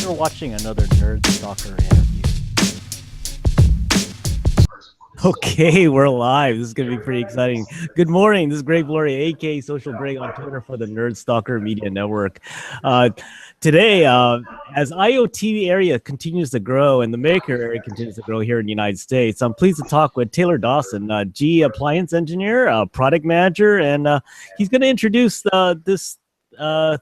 You're watching another Nerd Stalker interview. Okay, we're live. This is going to be pretty exciting. Good morning. This is Greg Gloria, aka Social Greg on Twitter for the Nerd Stalker Media Network. Today, as IoT area continues to grow and the maker area continues to grow here in the United States, I'm pleased to talk with Taylor Dawson, GE appliance engineer, product manager, and he's going to introduce this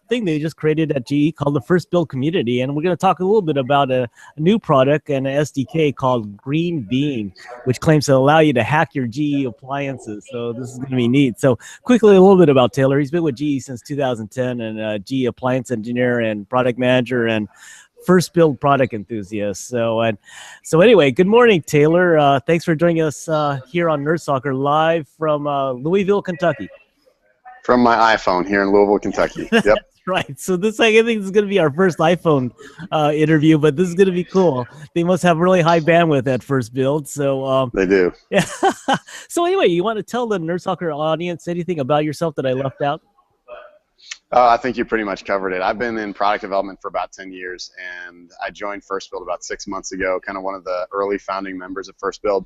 thing they just created at GE called the FirstBuild community, and we're going to talk a little bit about a new product and an SDK called Green Bean, which claims to allow you to hack your GE appliances. So this is going to be neat. So quickly, a little bit about Taylor. He's been with GE since 2010 and GE appliance engineer and product manager and FirstBuild product enthusiast. So anyway, good morning, Taylor. Thanks for joining us here on Nerd Stalker live from Louisville, Kentucky. From my iPhone here in Louisville, Kentucky. Yep. That's right. So I think this is going to be our first iPhone interview, but this is going to be cool. They must have really high bandwidth at FirstBuild. So they do. Yeah. So anyway, you want to tell the Nerd Stalker audience anything about yourself that I left out? I think you pretty much covered it. I've been in product development for about 10 years, and I joined FirstBuild about 6 months ago, kind of one of the early founding members of FirstBuild,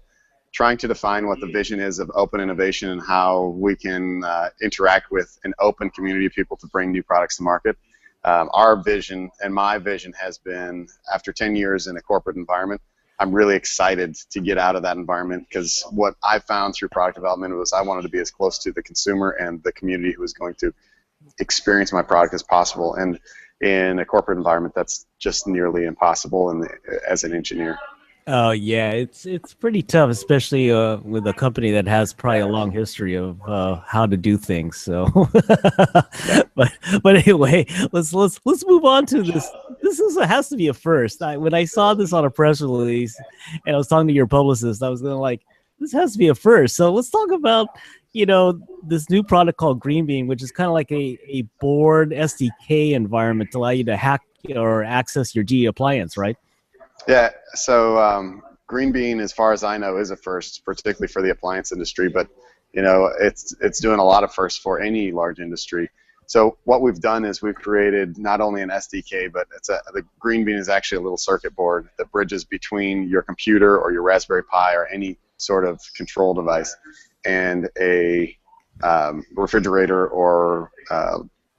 trying to define what the vision is of open innovation and how we can interact with an open community of people to bring new products to market. Our vision and my vision has been, after 10 years in a corporate environment, I'm really excited to get out of that environment, because what I found through product development was I wanted to be as close to the consumer and the community who was going to experience my product as possible. And in a corporate environment, that's just nearly impossible as an engineer. Oh yeah, it's pretty tough, especially with a company that has probably a long history of how to do things. So, but anyway, let's move on to this. Has to be a first. When I saw this on a press release, and I was talking to your publicist, I was going like, this has to be a first. So let's talk about this new product called Green Bean, which is kind of like a board SDK environment to allow you to hack or access your GE appliance, right? Yeah, so Green Bean, as far as I know, is a first, particularly for the appliance industry, but it's doing a lot of firsts for any large industry. So what we've done is we've created not only an SDK, but the Green Bean is actually a little circuit board that bridges between your computer or your Raspberry Pi or any sort of control device and a refrigerator or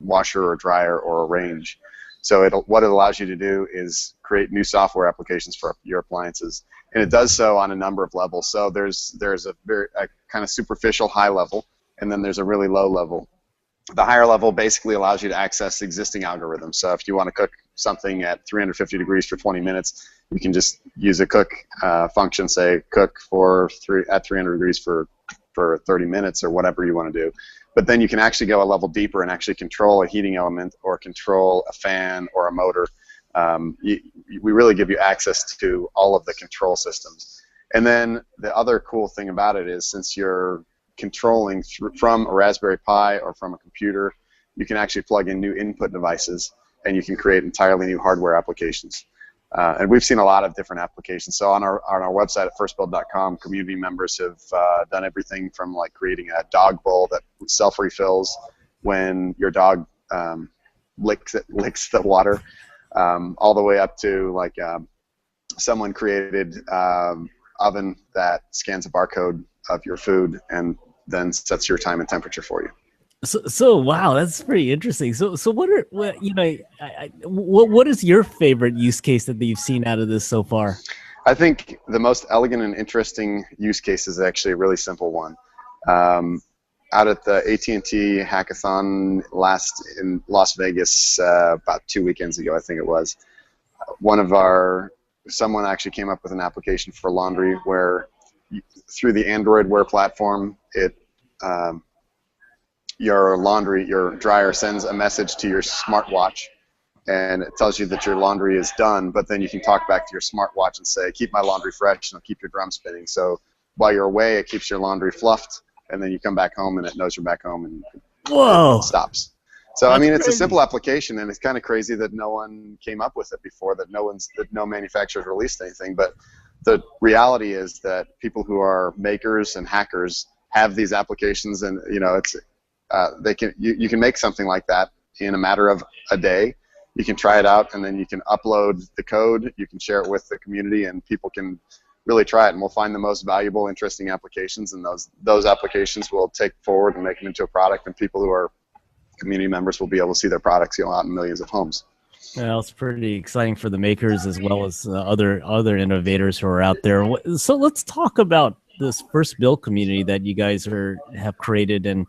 washer or dryer or a range. So what it allows you to do is create new software applications for your appliances, and it does so on a number of levels. So there's a kind of superficial high level, and then there's a really low level. The higher level basically allows you to access existing algorithms. So if you want to cook something at 350 degrees for 20 minutes, you can just use a cook function, say cook at 300 degrees for 30 minutes or whatever you want to do. But then you can actually go a level deeper and actually control a heating element or control a fan or a motor. We really give you access to all of the control systems. And then the other cool thing about it is, since you're controlling from a Raspberry Pi or from a computer, you can actually plug in new input devices, and you can create entirely new hardware applications. And we've seen a lot of different applications. So on our website at firstbuild.com, community members have done everything from like creating a dog bowl that self-refills when your dog licks the water, all the way up to like someone created oven that scans a barcode of your food and then sets your time and temperature for you. So wow, that's pretty interesting. So what is your favorite use case that you've seen out of this so far? I think the most elegant and interesting use case is actually a really simple one. Out at the AT&T hackathon in Las Vegas about 2 weekends ago, I think it was, someone actually came up with an application for laundry where through the Android Wear platform, your dryer sends a message to your smartwatch, and it tells you that your laundry is done, but then you can talk back to your smartwatch and say, keep my laundry fresh, and it'll keep your drum spinning. So while you're away, it keeps your laundry fluffed, and then you come back home and it knows you're back home, and it stops. So that's, I mean, it's crazy. A simple application, and it's kind of crazy that no one came up with it before, that no manufacturer's released anything. But the reality is that people who are makers and hackers have these applications, and you can make something like that in a matter of a day. You can try it out, and then you can upload the code. You can share it with the community, and people can really try it. And we'll find the most valuable, interesting applications, and those applications we'll take forward and make them into a product. And people who are community members will be able to see their products go out in millions of homes. Well, it's pretty exciting for the makers as well as other innovators who are out there. So let's talk about this FirstBuild community that you guys have created, and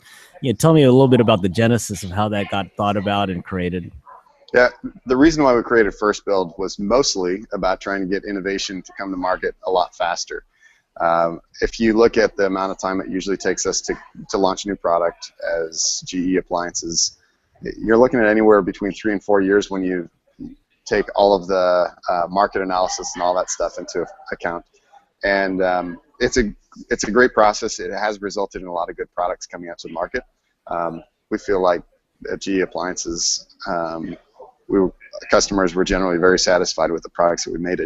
tell me a little bit about the genesis of how that got thought about and created. Yeah, the reason why we created FirstBuild was mostly about trying to get innovation to come to market a lot faster. If you look at the amount of time it usually takes us to launch a new product as GE appliances, you're looking at anywhere between 3 and 4 years when you take all of the market analysis and all that stuff into account. And it's a great process. It has resulted in a lot of good products coming out to the market. We feel like at GE appliances, customers were generally very satisfied with the products that we made.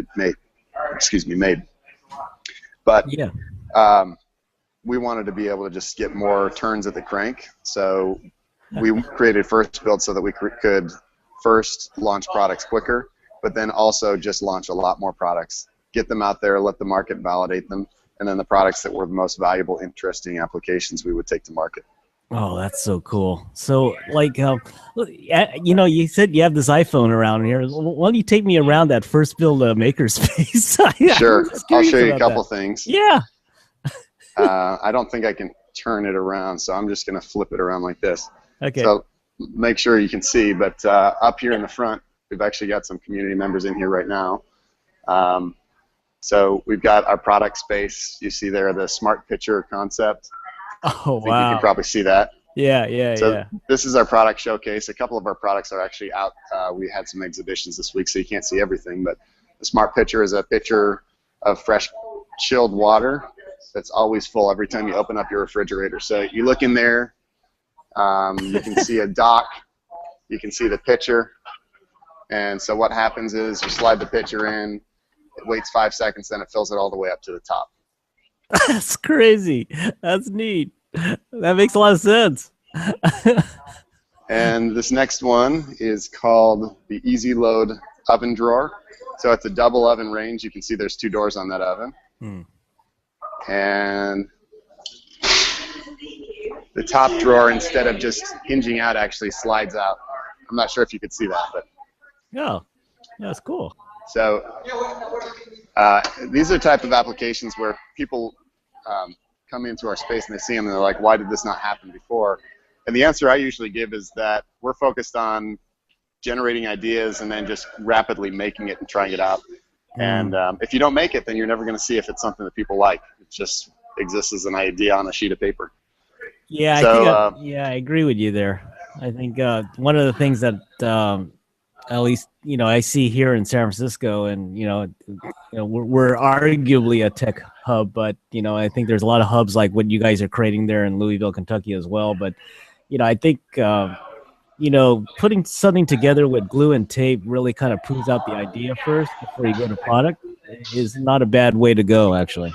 But yeah, we wanted to be able to just get more turns at the crank, so we created FirstBuild so that we could first launch products quicker, but then also just launch a lot more products, get them out there, let the market validate them, and then the products that were the most valuable, interesting applications we would take to market. Oh, that's so cool. So, like, you said you have this iPhone around here. Why don't you take me around that FirstBuild makerspace? Sure. I'll show you a couple things. Yeah. I don't think I can turn it around, so I'm just going to flip it around like this. Okay. So make sure you can see, but up here in the front, we've actually got some community members in here right now. So we've got our product space. You see there the smart picture concept. Oh, wow. You can probably see that. Yeah. So this is our product showcase. A couple of our products are actually out. We had some exhibitions this week, so you can't see everything, but the smart pitcher is a pitcher of fresh chilled water that's always full every time you open up your refrigerator. So you look in there, you can see a dock, you can see the pitcher, and so what happens is you slide the pitcher in, it waits 5 seconds, then it fills it all the way up to the top. That's crazy. That's neat. That makes a lot of sense. And this next one is called the Easy Load oven drawer. So it's a double oven range. You can see there's 2 doors on that oven. And the top drawer, instead of just hinging out, actually slides out. I'm not sure if you could see that, but yeah, that's cool. So these are type of applications where people come into our space and they see them and they're like, why did this not happen before? And the answer I usually give is that we're focused on generating ideas and then just rapidly making it and trying it out. And if you don't make it, then you're never going to see if it's something that people like. It just exists as an idea on a sheet of paper. Yeah, so, I agree with you there. I think one of the things that at least I see here in San Francisco, and we're arguably a tech hub, but I think there's a lot of hubs like what you guys are creating there in Louisville, Kentucky as well. But I think putting something together with glue and tape really kind of proves out the idea first before you go to product is not a bad way to go, actually.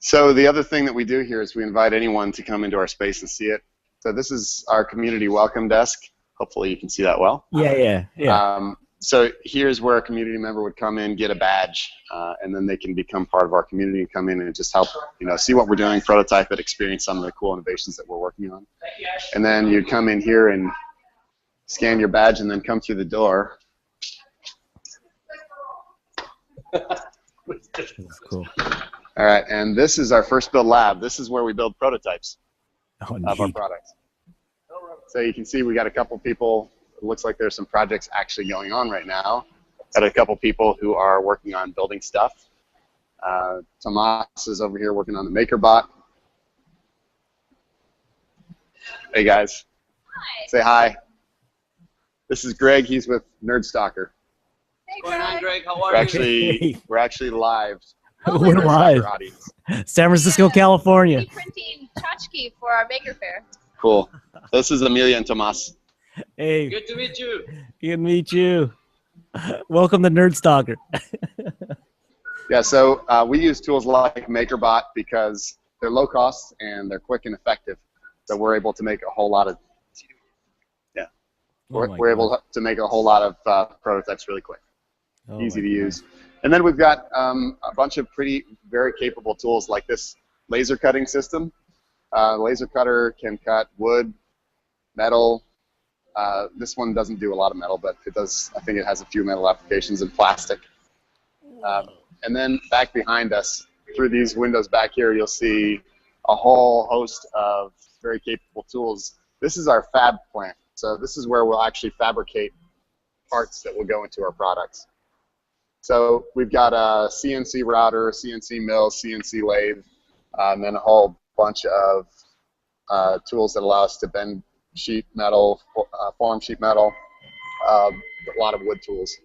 So the other thing that we do here is we invite anyone to come into our space and see it. So this is our community welcome desk. Hopefully you can see that well. Yeah. So here's where a community member would come in, get a badge, and then they can become part of our community and come in and just help, see what we're doing, prototype it, experience some of the cool innovations that we're working on. And then you'd come in here and scan your badge and then come through the door. That's cool. All right, and this is our FirstBuild lab. This is where we build prototypes of our products. So you can see we got a couple people. It looks like there's some projects actually going on right now. Got a couple people who are working on building stuff. Tomas is over here working on the MakerBot. Hey guys. Hi. Say hi. This is Greg. He's with NerdStalker. Hey, What's going on, Greg? How are We're actually live. We're live. San Francisco, California. Printing tchotchke for our Maker Fair. Cool. This is Amelia and Tomas. Hey. Good to meet you. Good to meet you. Welcome to NerdStalker. Yeah, so we use tools like MakerBot because they're low cost and they're quick and effective. So we're able to make a whole lot of, Oh my we're gosh. able to make a whole lot of prototypes really quick, Oh easy my to gosh. use. And then we've got a bunch of very capable tools like this laser cutting system. Laser cutter can cut wood, metal. This one doesn't do a lot of metal, but it does. I think it has a few metal applications in plastic. And then back behind us, through these windows back here, you'll see a whole host of very capable tools. This is our fab plant. So this is where we'll actually fabricate parts that will go into our products. So we've got a CNC router, CNC mill, CNC lathe, and then a whole bunch of tools that allow us to bend sheet metal, form sheet metal, a lot of wood tools.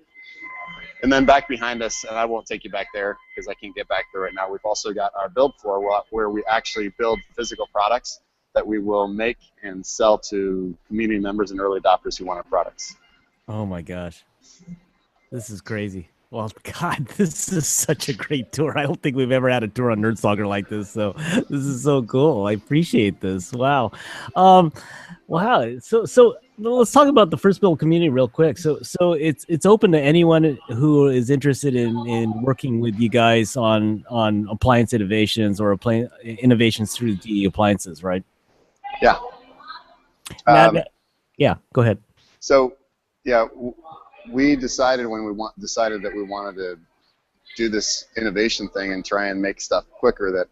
And then back behind us, and I won't take you back there because I can't get back there right now, we've also got our build floor where we actually build physical products that we will make and sell to community members and early adopters who want our products. Oh my gosh. This is crazy. Well, God, this is such a great tour. I don't think we've ever had a tour on Nerd Stalker like this. So this is so cool. I appreciate this. Wow. Wow. So let's talk about the FirstBuild community real quick. So it's open to anyone who is interested in working with you guys on appliance innovations or innovations through the appliances, right? Yeah. Now, yeah, go ahead. So, yeah, we decided when we decided that we wanted to do this innovation thing and try and make stuff quicker, that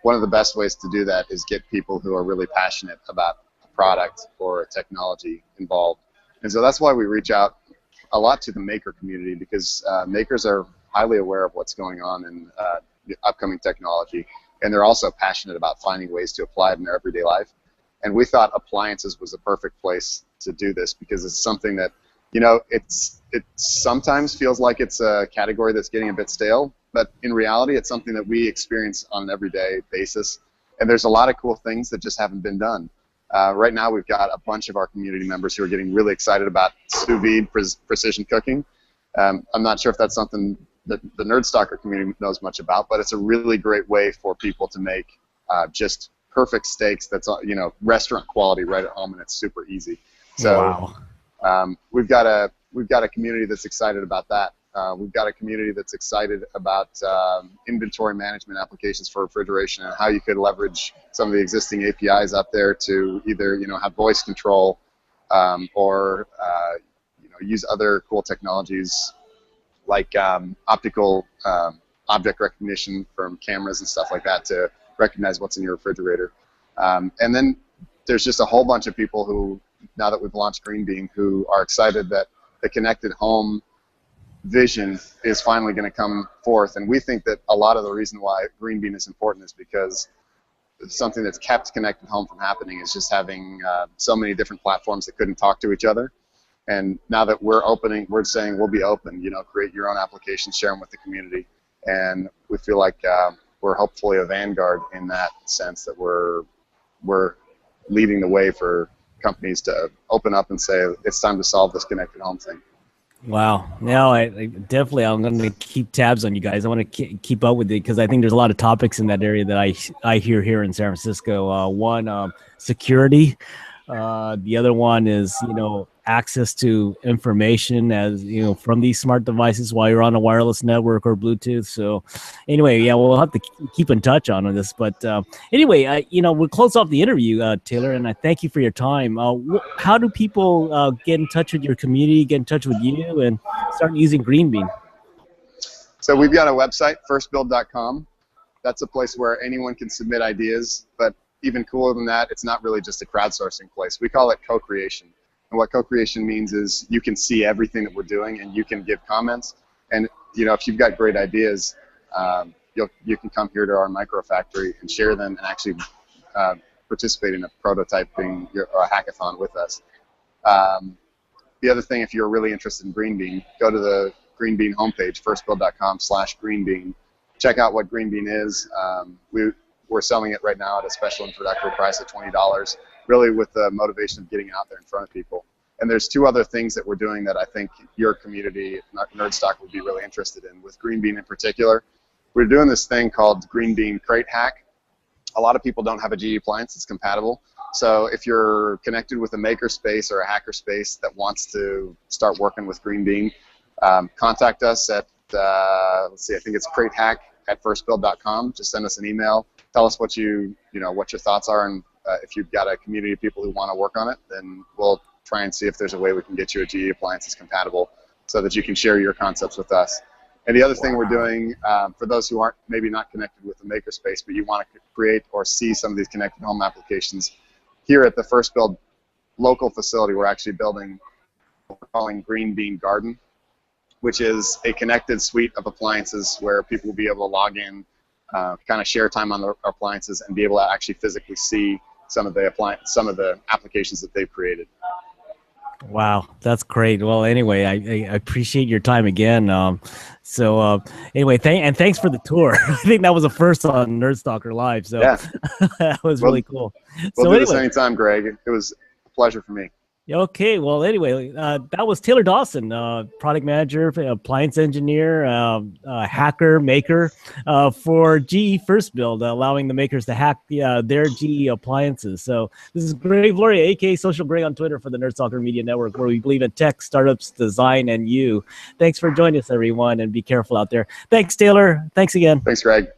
one of the best ways to do that is get people who are really passionate about a product or a technology involved. And so that's why we reach out a lot to the maker community, because makers are highly aware of what's going on in the upcoming technology, and they're also passionate about finding ways to apply it in their everyday life. And we thought appliances was the perfect place to do this, because it's something that, you know, it sometimes feels like it's a category that's getting a bit stale, but in reality, it's something that we experience on an everyday basis. And there's a lot of cool things that just haven't been done. Right now, we've got a bunch of our community members who are getting really excited about sous vide precision cooking. I'm not sure if that's something that the Nerd Stalker community knows much about, but it's a really great way for people to make just perfect steaks that's, you know, restaurant quality right at home, and it's super easy. So Wow. we've got a community that's excited about that. We've got a community that's excited about inventory management applications for refrigeration and how you could leverage some of the existing APIs out there to either, you know, have voice control or you know, use other cool technologies like optical object recognition from cameras and stuff like that to recognize what's in your refrigerator. And then there's just a whole bunch of people who, now that we've launched Green Bean, who are excited that the connected home vision is finally going to come forth. And we think that a lot of the reason why Green Bean is important is because something that's kept connected home from happening is just having so many different platforms that couldn't talk to each other. And now that we're saying we'll be open, you know, create your own applications, share them with the community. And we feel like we're hopefully a vanguard in that sense, that we're leading the way for companies to open up and say it's time to solve this connected home thing. Wow. Now I definitely, I'm going to keep tabs on you guys. I want to keep up with it, because I think there's a lot of topics in that area that I hear here in San Francisco. One, security. The other one is, you know, access to information, as you know, from these smart devices while you're on a wireless network or Bluetooth. So anyway, yeah, we'll have to keep in touch on this. But anyway, you know, we'll close off the interview, Taylor, and I thank you for your time. How do people get in touch with your community, get in touch with you, and start using Green Bean? So we've got a website, firstbuild.com. That's a place where anyone can submit ideas, but even cooler than that, it's not really just a crowdsourcing place. We call it co-creation. And what co-creation means is you can see everything that we're doing and you can give comments. And, you know, if you've got great ideas, you can come here to our micro factory and share them and actually participate in a prototyping or a hackathon with us. The other thing, if you're really interested in Green Bean, go to the Green Bean homepage, firstbuild.com/greenbean. Check out what Green Bean is. We're selling it right now at a special introductory price of $20, really with the motivation of getting out there in front of people. And there's two other things that we're doing that I think your community, Nerdstock, would be really interested in. With Green Bean in particular, we're doing this thing called Green Bean Crate Hack. a lot of people don't have a GE appliance that's compatible. So if you're connected with a makerspace or a hackerspace that wants to start working with Green Bean, contact us at, let's see, I think it's cratehack@firstbuild.com. Just send us an email. Tell us what what your thoughts are, and if you've got a community of people who want to work on it, then we'll try and see if there's a way we can get you a GE appliance that's compatible so that you can share your concepts with us. And the other thing we're doing, for those who aren't maybe not connected with the makerspace, but you want to create or see some of these connected home applications, here at the FirstBuild local facility, we're actually building what we're calling Green Bean Garden, which is a connected suite of appliances where people will be able to log in, kind of share time on the appliances, and be able to actually physically see some of the applications that they've created. Wow, that's great. Well, anyway, I appreciate your time again. Anyway, thanks for the tour. I think that was a first on Nerdstalker Live, so yeah. That was really cool. We'll do this anytime, Greg. It was a pleasure for me. Okay, well, anyway, that was Taylor Dawson, product manager, appliance engineer, hacker, maker for GE FirstBuild, allowing the makers to hack their GE appliances. So this is Greg Gloria, aka Social Greg on Twitter for the Nerdstalker Media Network, where we believe in tech, startups, design, and you. Thanks for joining us, everyone, and be careful out there. Thanks, Taylor. Thanks again. Thanks, Greg.